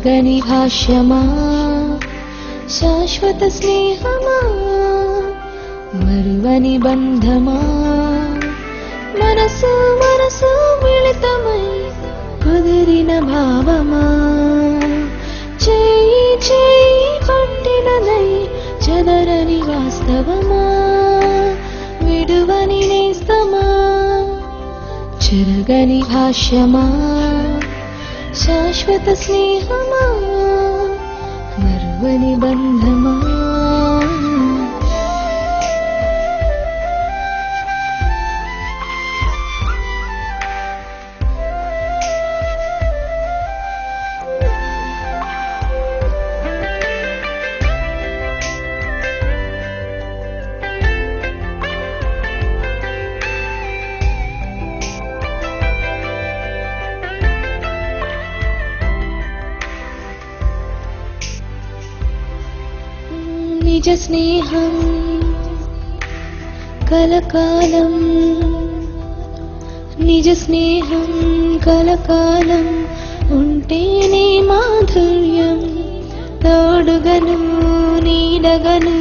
చెరగని భాష్యమా శాశ్వత స్నేహమా మరువని బంధమా మనసు మనసు మిళితమై కుదిరిన భావమా చేయి చేయి పట్టినదై చెదరని వాస్తవమా విడువని నేస్తమా చెరగని భాష్యమా శాశ్వత స్నేహమా మరువని బంధమా నిజ స్నేహం కలకాలం నిజ స్నేహం కలకాలం ఉంటేనే మాధుర్యం తోడుగను నీడగను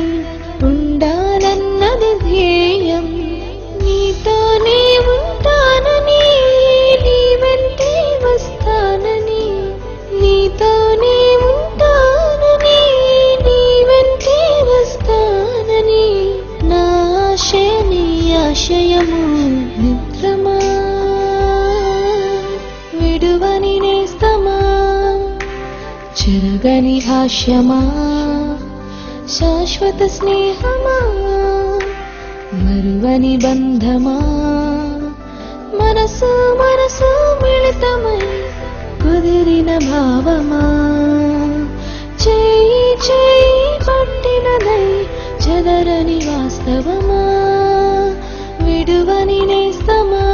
ఉండాలన్నది ధ్యేయం నీతోనే ఉంటానని నీ వెంటే వస్తానని నీతోనే ఉంటానని నీ వెంటే వస్తానని నా ఆశయని ఆశయము మిత్రమా విడువని నేస్తమా చెరగని భాష్యమా శాశ్వత స్నేహమా మరువని బంధమా మనసు మనసు మిళితమై కుదిరిన భావమా చేయి చేయి పట్టినదై చెదరని వాస్తవమా విడువని నేస్తమా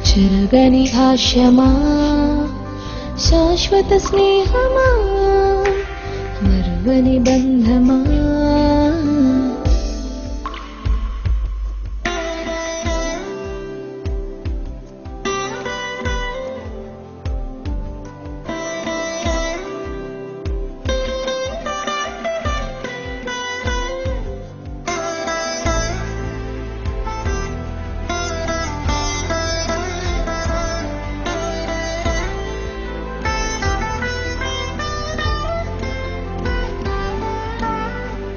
చెరగని భాష్యమా శాశ్వత స్నేహమా మరువని బంధమా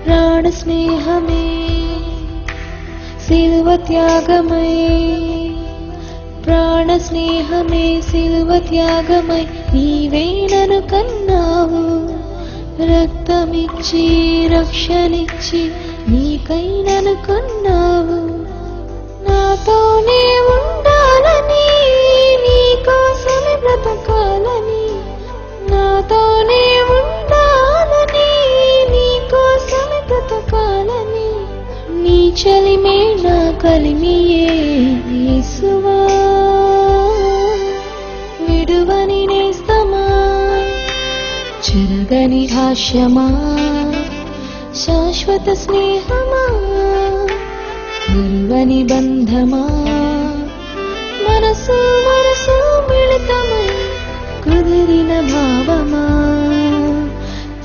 ప్రాణ స్నేహమే సిలువ త్యాగమై ప్రాణ స్నేహమే సిలువ త్యాగమై నీవే నన్ను కన్నావు రక్తమిచ్చి రక్షణిచ్చి నీకై నన్ను కొన్నావు నాతోనే ఉండాలని నీ కోసమే బ్రతకాలని నాతోనే ఉండాలని నీ కోసమే బ్రతకాలని నీ చలిమే నా కలిమియే యేసువా విడువని నేస్తమా చెరగని భాష్యమా శాశ్వత స్నేహమా మరువని బంధమా మనసు మనసు మిళితమై కుదిరిన భావమా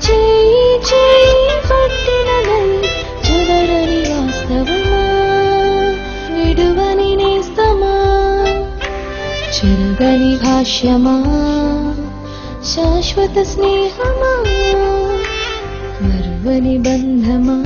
చేయి చేయి పట్టినదై చెదరని వాస్తవమా విడువని నేస్తమా చెరగని భాష్యమా శాశ్వత స్నేహమా మరువని బంధమా